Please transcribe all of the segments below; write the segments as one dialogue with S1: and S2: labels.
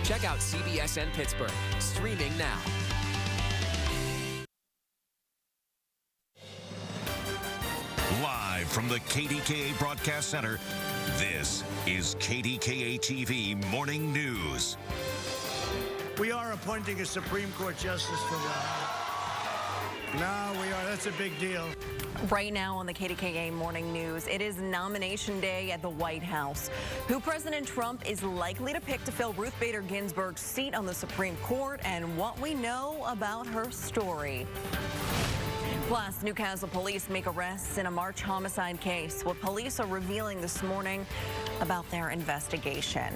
S1: Check out CBSN Pittsburgh, streaming now.
S2: Live from the KDKA Broadcast Center, this is KDKA TV Morning News.
S3: We are appointing a Supreme Court justice for one. No, we are. That's a big deal.
S4: Right now on the KDKA Morning News, it is nomination day at the White House. Who President Trump is likely to pick to fill Ruth Bader Ginsburg's seat on the Supreme Court and what we know about her story. Plus, Newcastle police make arrests in a March homicide case. What police are revealing this morning about their investigation.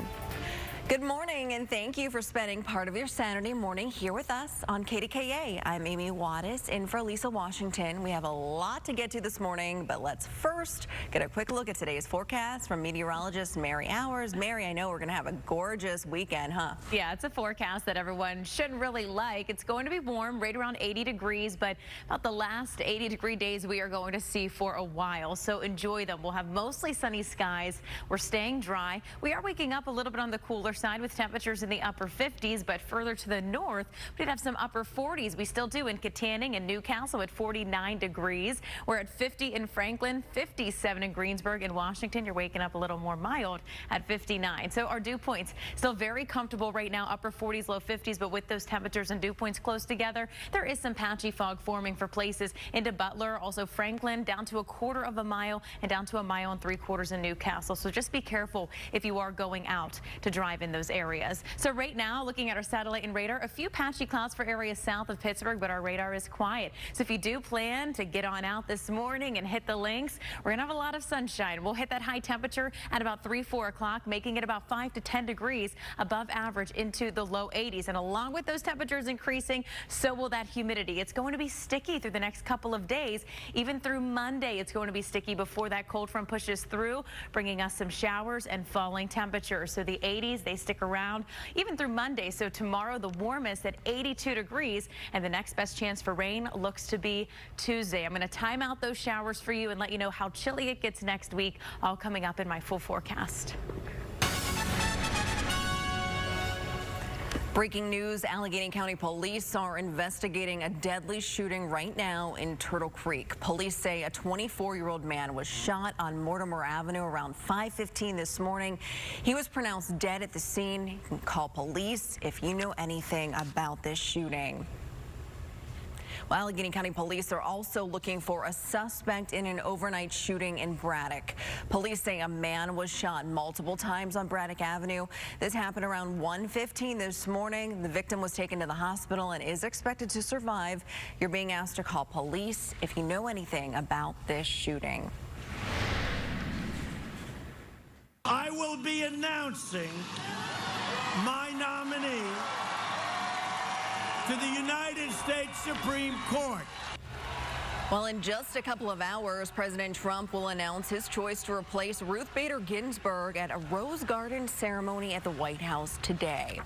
S4: Good morning, and thank you for spending part of your Saturday morning here with us on KDKA. I'm Amy Wattis, in for Lisa Washington. We have a lot to get to this morning, but let's first get a quick look at today's forecast from meteorologist Mary Hours. Mary, I know we're going to have a gorgeous weekend, huh?
S5: Yeah, it's a forecast that everyone should really like. It's going to be warm, right around 80 degrees, but about the last 80-degree days we are going to see for a while, so enjoy them. We'll have mostly sunny skies. We're staying dry. We are waking up a little bit on the cooler side with temperatures in the upper 50s, but further to the north, we did have some upper 40s. We still do in Katanning and Newcastle at 49 degrees. We're at 50 in Franklin, 57 in Greensburg. In Washington, you're waking up a little more mild at 59. So our dew points still very comfortable right now, upper 40s, low 50s, but with those temperatures and dew points close together, there is some patchy fog forming for places into Butler, also Franklin, down to a quarter of a mile and down to a mile and 3/4 in Newcastle. So just be careful if you are going out to drive in those areas. So right now, looking at our satellite and radar, a few patchy clouds for areas south of Pittsburgh, but our radar is quiet. So if you do plan to get on out this morning and hit the links, we're gonna have a lot of sunshine. We'll hit that high temperature at about 3-4 o'clock, making it about 5 to 10 degrees above average into the low 80s. And along with those temperatures increasing, so will that humidity. It's going to be sticky through the next couple of days. Even through Monday, it's going to be sticky before that cold front pushes through, bringing us some showers and falling temperatures. So the 80s, they stick around even through Monday. So tomorrow, the warmest at 82 degrees, and the next best chance for rain looks to be Tuesday. I'm going to time out those showers for you and let you know how chilly it gets next week, all coming up in my full forecast.
S4: Breaking news, Allegheny County Police are investigating a deadly shooting right now in Turtle Creek. Police say a 24-year-old man was shot on Mortimer Avenue around 5:15 this morning. He was pronounced dead at the scene. You can call police if you know anything about this shooting. Well, Allegheny County Police are also looking for a suspect in an overnight shooting in Braddock. Police say a man was shot multiple times on Braddock Avenue. This happened around 1:15 this morning. The victim was taken to the hospital and is expected to survive. You're being asked to call police if you know anything about this shooting.
S3: I will be announcing my nominee to the United States Supreme Court.
S4: Well, in just a couple of hours, President Trump will announce his choice to replace Ruth Bader Ginsburg at a Rose Garden ceremony at the White House today.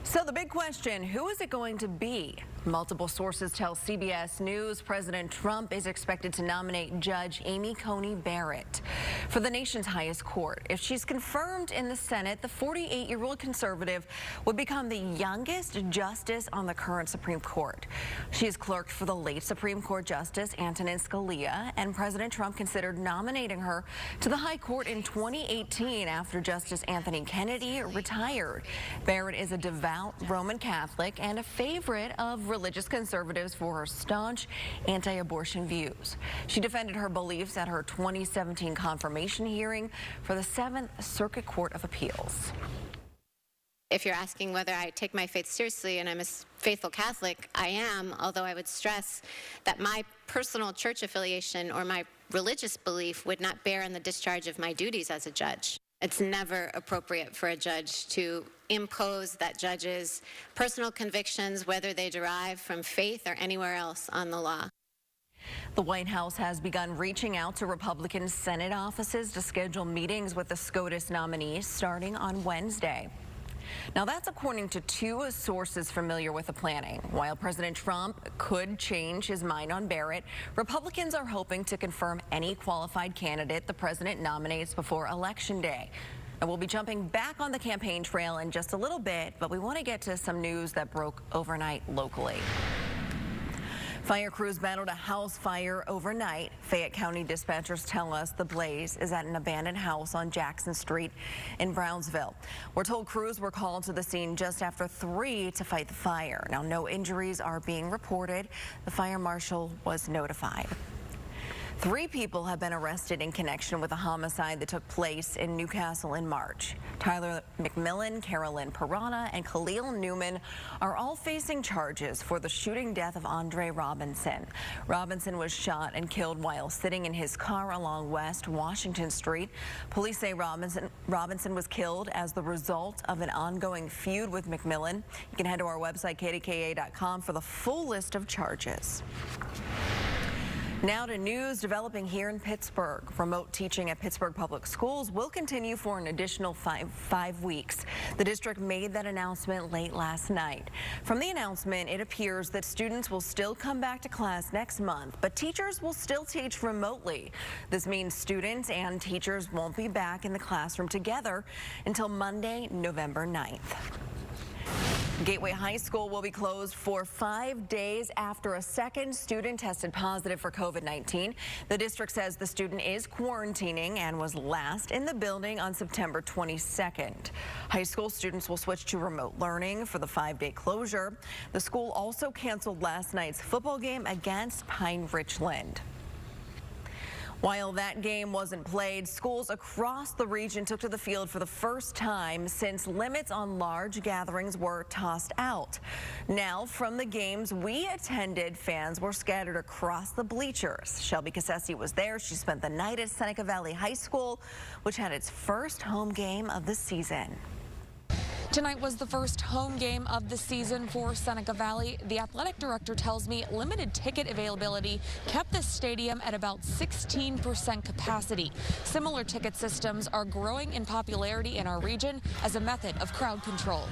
S4: So the big question, who is it going to be? Multiple sources tell CBS News President Trump is expected to nominate Judge Amy Coney Barrett for the nation's highest court. If she's confirmed in the Senate, the 48-year-old conservative would become the youngest justice on the current Supreme Court. She is clerked for the late Supreme Court Justice Antonin Scalia, and President Trump considered nominating her to the High Court in 2018 after Justice Anthony Kennedy retired. Barrett is a devout Roman Catholic and a favorite of religious conservatives for her staunch anti-abortion views. She defended her beliefs at her 2017 confirmation hearing for the 7th Circuit Court of Appeals.
S6: If you're asking whether I take my faith seriously, and I'm a faithful Catholic, I am, although I would stress that my personal church affiliation or my religious belief would not bear on the discharge of my duties as a judge. It's never appropriate for a judge to impose that judge's personal convictions, whether they derive from faith or anywhere else on the law.
S4: The White House has begun reaching out to Republican Senate offices to schedule meetings with the SCOTUS nominees starting on Wednesday. Now, that's according to two sources familiar with the planning. While President Trump could change his mind on Barrett, Republicans are hoping to confirm any qualified candidate the president nominates before Election Day. And we'll be jumping back on the campaign trail in just a little bit, but we want to get to some news that broke overnight locally. Fire crews battled a house fire overnight. Fayette County dispatchers tell us the blaze is at an abandoned house on Jackson Street in Brownsville. We're told crews were called to the scene just after 3 to fight the fire. Now, no injuries are being reported. The fire marshal was notified. 3 people have been arrested in connection with a homicide that took place in Newcastle in March. Tyler McMillan, Carolyn Pirana, and Khalil Newman are all facing charges for the shooting death of Andre Robinson. Robinson was shot and killed while sitting in his car along West Washington Street. Police say Robinson was killed as the result of an ongoing feud with McMillan. You can head to our website, kdka.com, for the full list of charges. Now to news developing here in Pittsburgh. Remote teaching at Pittsburgh Public Schools will continue for an additional five weeks. The district made that announcement late last night. From the announcement, it appears that students will still come back to class next month, but teachers will still teach remotely. This means students and teachers won't be back in the classroom together until Monday, November 9th. Gateway High School will be closed for 5 days after a second student tested positive for COVID-19. The district says the student is quarantining and was last in the building on September 22nd. High school students will switch to remote learning for the 5-day closure. The school also canceled last night's football game against Pine Richland. While that game wasn't played, schools across the region took to the field for the first time since limits on large gatherings were tossed out. Now, from the games we attended, fans were scattered across the bleachers. Shelby Cassesi was there. She spent the night at Seneca Valley High School, which had its first home game of the season.
S7: Tonight was the first home game of the season for Seneca Valley. The athletic director tells me limited ticket availability kept the stadium at about 16% capacity. Similar ticket systems are growing in popularity in our region as a method of crowd control.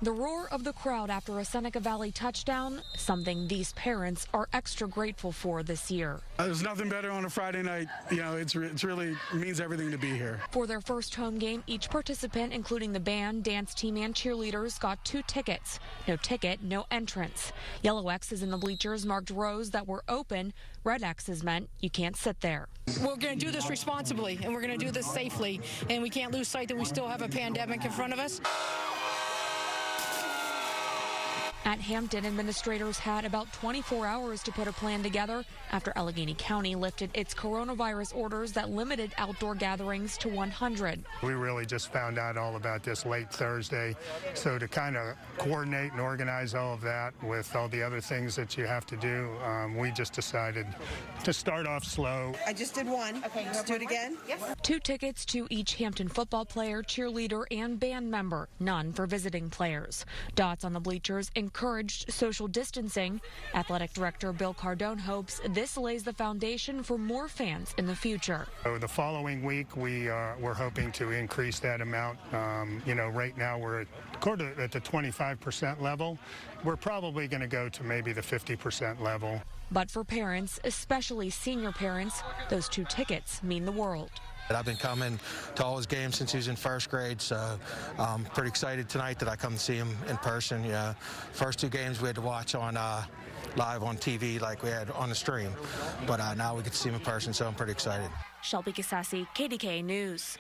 S7: The roar of the crowd after a Seneca Valley touchdown, something these parents are extra grateful for this year.
S8: There's nothing better on a Friday night. You know, it's really means everything to be here.
S7: For their first home game, each participant, including the band, dance team, and cheerleaders, got 2 tickets. No ticket, no entrance. Yellow X's in the bleachers marked rows that were open. Red X's meant you can't sit there.
S9: We're going to do this responsibly, and we're going to do this safely, and we can't lose sight that we still have a pandemic in front of us.
S7: At Hampton, administrators had about 24 hours to put a plan together after Allegheny County lifted its coronavirus orders that limited outdoor gatherings to 100.
S10: We really just found out all about this late Thursday, so to kind of coordinate and organize all of that with all the other things that you have to do, we just decided to start off slow.
S11: I just did one. Okay, let's do it again. Yes.
S7: 2 tickets to each Hampton football player, cheerleader, and band member, none for visiting players. Dots on the bleachers encouraged social distancing. Athletic director Bill Cardone hopes this lays the foundation for more fans in the future.
S10: So the following week, we're hoping to increase that amount. Right now we're at the 25% level. We're probably going to go to maybe the 50% level.
S7: But for parents, especially senior parents, those 2 tickets mean the world.
S12: I've been coming to all his games since he was in first grade, so I'm pretty excited tonight that I come to see him in person. Yeah, first 2 games we had to watch on live on TV like we had on the stream, but now we get to see him in person, so I'm pretty excited.
S7: Shelby Cassasi, KDKA News.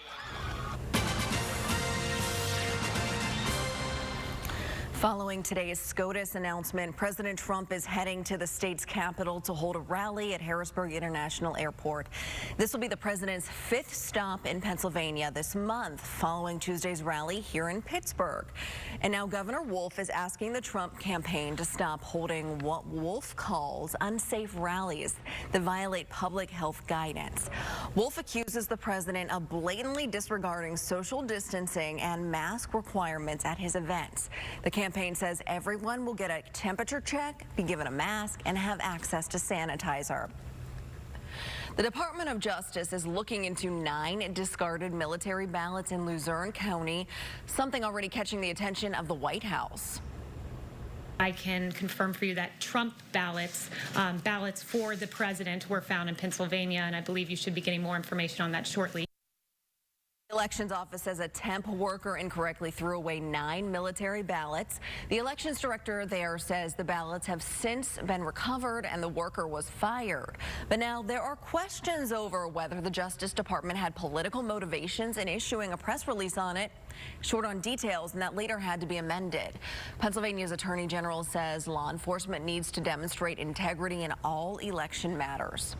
S4: Following today's SCOTUS announcement, President Trump is heading to the state's capital to hold a rally at Harrisburg International Airport. This will be the president's 5th stop in Pennsylvania this month, following Tuesday's rally here in Pittsburgh. And now Governor Wolf is asking the Trump campaign to stop holding what Wolf calls unsafe rallies that violate public health guidance. Wolf accuses the president of blatantly disregarding social distancing and mask requirements at his events. The campaign says everyone will get a temperature check, be given a mask, and have access to sanitizer. The Department of Justice is looking into 9 discarded military ballots in Luzerne County, something already catching the attention of the White House.
S13: I can confirm for you that Trump ballots, ballots for the president, were found in Pennsylvania, and I believe you should be getting more information on that shortly.
S4: The Elections Office says a temp worker incorrectly threw away 9 military ballots. The elections director there says the ballots have since been recovered and the worker was fired. But now there are questions over whether the Justice Department had political motivations in issuing a press release on it. Short on details, and that later had to be amended. Pennsylvania's Attorney General says law enforcement needs to demonstrate integrity in all election matters.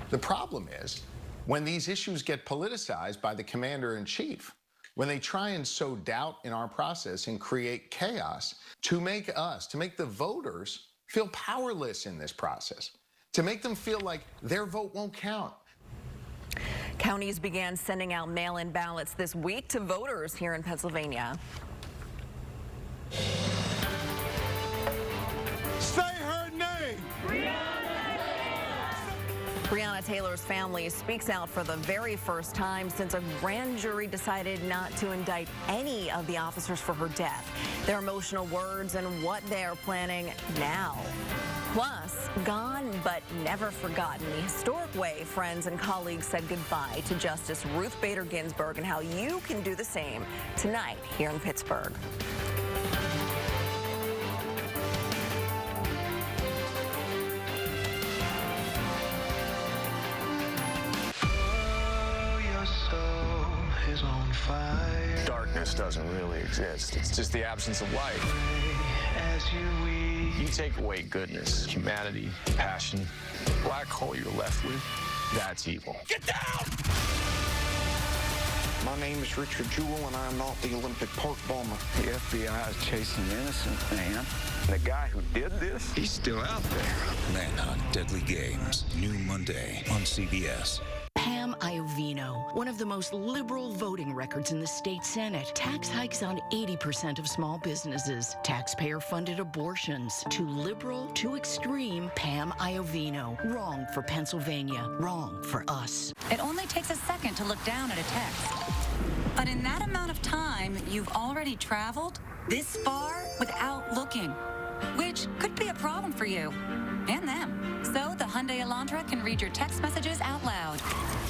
S14: The problem is, when these issues get politicized by the commander-in-chief, when they try and sow doubt in our process and create chaos to make the voters feel powerless in this process, to make them feel like their vote won't count.
S4: Counties began sending out mail-in ballots this week to voters here in Pennsylvania.
S15: Say her name!
S4: Breonna Taylor's family speaks out for the very first time since a grand jury decided not to indict any of the officers for her death. Their emotional words and what they're planning now. Plus, gone but never forgotten, the historic way friends and colleagues said goodbye to Justice Ruth Bader Ginsburg and how you can do the same tonight here in Pittsburgh.
S16: Darkness doesn't really exist. It's just the absence of light. You take away goodness, humanity, passion, black hole you're left with, that's evil.
S15: Get down!
S17: My name is Richard Jewell, and I'm not the Olympic Park bomber.
S18: The FBI is chasing an innocent man.
S17: The guy who did this,
S18: he's still out there.
S2: Manhunt Deadly Games, new Monday on CBS.
S19: Pam Iovino, one of the most liberal voting records in the state Senate. Tax hikes on 80% of small businesses. Taxpayer-funded abortions. Too liberal, too extreme. Pam Iovino. Wrong for Pennsylvania. Wrong for us.
S20: It only takes a second to look down at a text. But in that amount of time, you've already traveled this far without looking, which could be a problem for you and them. So the Hyundai Elantra can read your text messages out loud,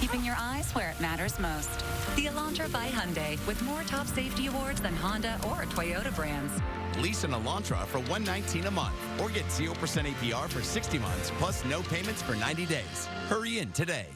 S20: keeping your eyes where it matters most. The Elantra by Hyundai, with more top safety awards than Honda or Toyota brands.
S21: Lease an Elantra for $119 a month, or get 0% APR for 60 months, plus no payments for 90 days. Hurry in today.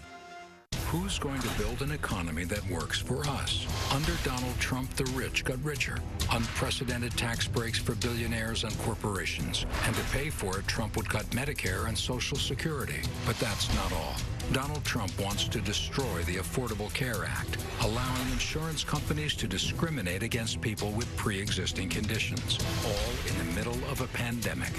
S22: Who's going to build an economy that works for us? Under Donald Trump, the rich got richer. Unprecedented tax breaks for billionaires and corporations. And to pay for it, Trump would cut Medicare and Social Security. But that's not all. Donald Trump wants to destroy the Affordable Care Act, allowing insurance companies to discriminate against people with pre-existing conditions, all in the middle of a pandemic.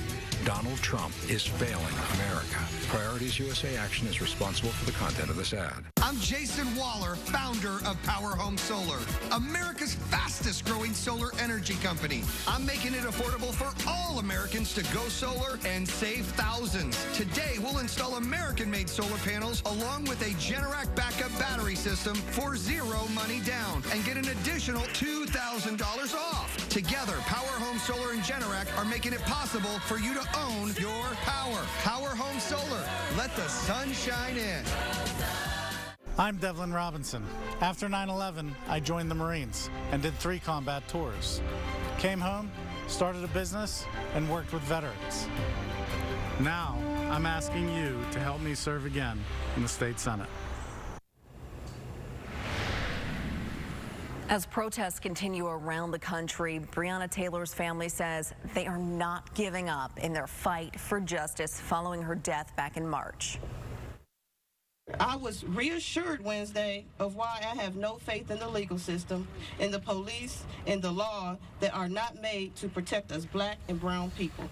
S22: Donald Trump is failing America. Priorities USA Action is responsible for the content of this ad.
S23: I'm Jason Waller, founder of Power Home Solar, America's fastest growing solar energy company. I'm making it affordable for all Americans to go solar and save thousands. Today, we'll install American-made solar panels along with a Generac backup battery system for zero money down and get an additional $2,000 off. Together, Power Home Solar and Generac are making it possible for you to own your power. Power Home Solar. Let the sun shine in.
S24: I'm Devlin Robinson. After 9/11, I joined the Marines and did 3 combat tours. Came home, started a business, and worked with veterans. Now, I'm asking you to help me serve again in the state Senate.
S4: As protests continue around the country, Breonna Taylor's family says they are not giving up in their fight for justice following her death back in March.
S11: I was reassured Wednesday of why I have no faith in the legal system, in the police, in the law that are not made to protect us black and brown people.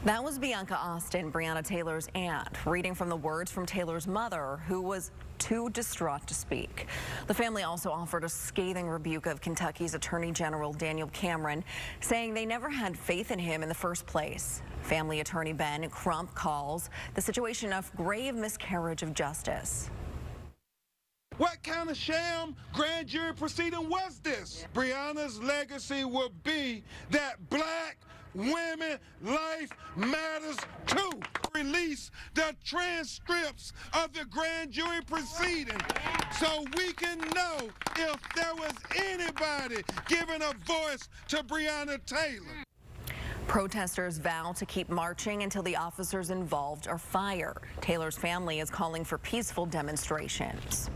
S4: That was Bianca Austin, Breonna Taylor's aunt, reading from the words from Taylor's mother, who was too distraught to speak. The family also offered a scathing rebuke of Kentucky's Attorney General Daniel Cameron, saying they never had faith in him in the first place. Family attorney Ben Crump calls the situation a grave miscarriage of justice.
S15: What kind of sham grand jury proceeding was this? Breonna's legacy will be that black, women life matters too. Release the transcripts of the grand jury proceeding so we can know if there was anybody giving a voice to Breonna Taylor.
S4: Protesters vow to keep marching until the officers involved are fired. Taylor's family is calling for peaceful demonstrations.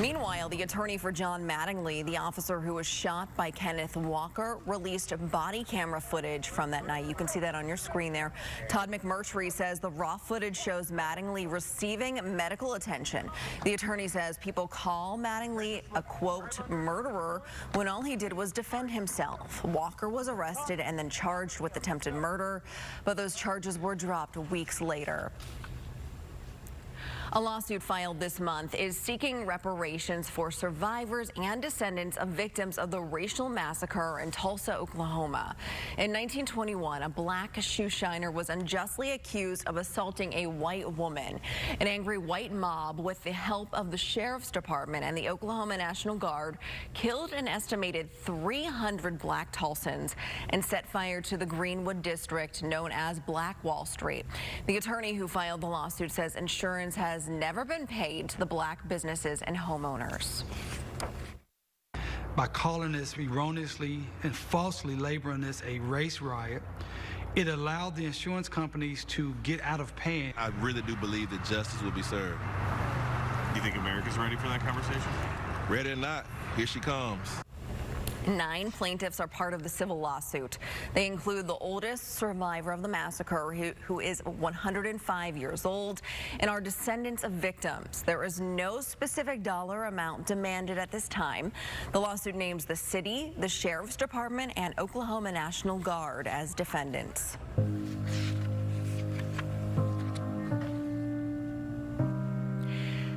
S4: Meanwhile, the attorney for John Mattingly, the officer who was shot by Kenneth Walker, released body camera footage from that night. You can see that on your screen there. Todd McMurtry says the raw footage shows Mattingly receiving medical attention. The attorney says people call Mattingly a, quote, murderer when all he did was defend himself. Walker was arrested and then charged with attempted murder, but those charges were dropped weeks later. A lawsuit filed this month is seeking reparations for survivors and descendants of victims of the racial massacre in Tulsa, Oklahoma. In 1921, a black shoeshiner was unjustly accused of assaulting a white woman. An angry white mob, with the help of the Sheriff's Department and the Oklahoma National Guard, killed an estimated 300 black Tulsans and set fire to the Greenwood district known as Black Wall Street. The attorney who filed the lawsuit says insurance has never been paid to the black businesses and homeowners.
S1: By calling this erroneously and falsely labeling this a race riot, it allowed the insurance companies to get out of paying.
S3: I really do believe that justice will be served.
S5: Do you think America's ready for that conversation?
S3: Ready or not, here she comes.
S4: 9 plaintiffs are part of the civil lawsuit. They include the oldest survivor of the massacre, who is 105 years old, and are descendants of victims. There is no specific dollar amount demanded at this time. The lawsuit names the city, the Sheriff's Department, and Oklahoma National Guard as defendants.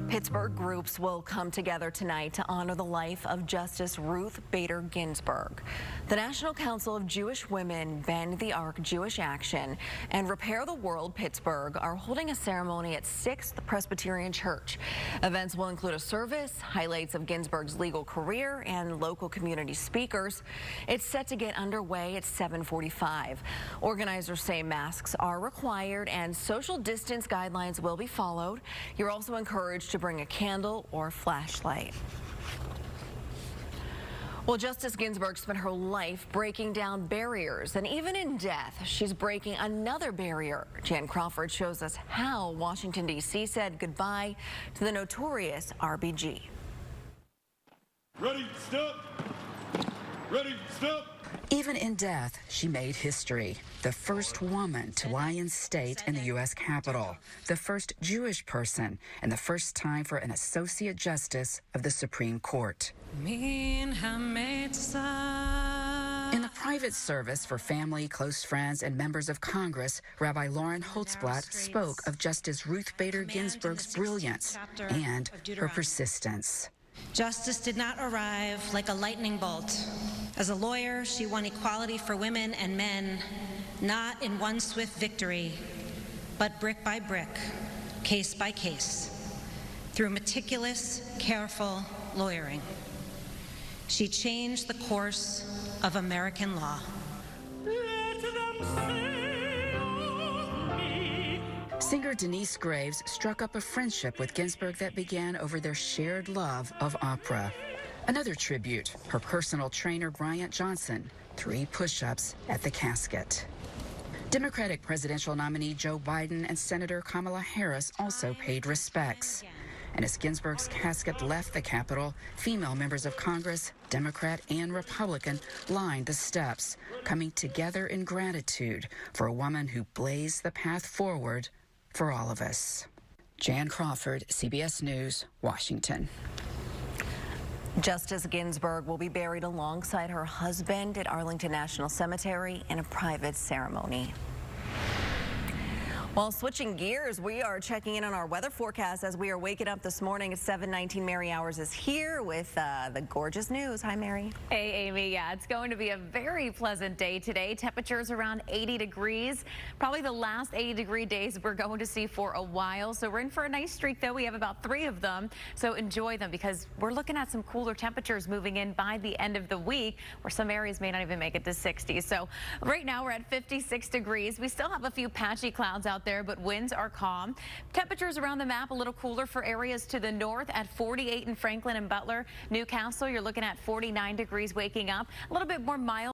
S4: Pittsburgh groups will come together tonight to honor the life of Justice Ruth Bader Ginsburg. The National Council of Jewish Women, Bend the Arc Jewish Action, and Repair the World Pittsburgh are holding a ceremony at 6th Presbyterian Church. Events will include a service, highlights of Ginsburg's legal career, and local community speakers. It's set to get underway at 7:45. Organizers say masks are required and social distance guidelines will be followed. You're also encouraged to bring a candle or flashlight. Well, Justice Ginsburg spent her life breaking down barriers, and even in death, she's breaking another barrier. Jan Crawford shows us how Washington, D.C. said goodbye to the notorious RBG.
S15: Ready, stop. Ready, stop.
S6: Even in death, she made history. The first woman to lie in state in the U.S. Capitol, the first Jewish person, and the first time for an Associate Justice of the Supreme Court. In the private service for family, close friends, and members of Congress, Rabbi Lauren Holtzblatt spoke of Justice Ruth Bader Ginsburg's brilliance and her persistence.
S25: Justice did not arrive like a lightning bolt. As a lawyer, she won equality for women and men, not in one swift victory, but brick by brick, case by case, through meticulous, careful lawyering. She changed the course of American law.
S6: Singer Denise Graves struck up a friendship with Ginsburg that began over their shared love of opera. Another tribute, her personal trainer Bryant Johnson, 3 push-ups at the casket. Democratic presidential nominee Joe Biden and Senator Kamala Harris also paid respects. And as Ginsburg's casket left the Capitol, female members of Congress, Democrat and Republican, lined the steps, coming together in gratitude for a woman who blazed the path forward for all of us. Jan Crawford, CBS News, Washington.
S4: Justice Ginsburg will be buried alongside her husband at Arlington National Cemetery in a private ceremony. Well, switching gears, we are checking in on our weather forecast as we are waking up this morning at 7:19. Mary Hours is here with the gorgeous news. Hi, Mary.
S7: Hey, Amy. Yeah, it's going to be a very pleasant day today. Temperatures around 80 degrees. Probably the last 80-degree days we're going to see for a while. So we're in for a nice streak, though. We have about 3 of them. So enjoy them because we're looking at some cooler temperatures moving in by the end of the week, where some areas may not even make it to 60. So right now we're at 56 degrees. We still have a few patchy clouds out there, but winds are calm. Temperatures around the map a little cooler for areas to the north at 48 in Franklin and Butler. Newcastle, you're looking at 49 degrees waking up. A little bit more mild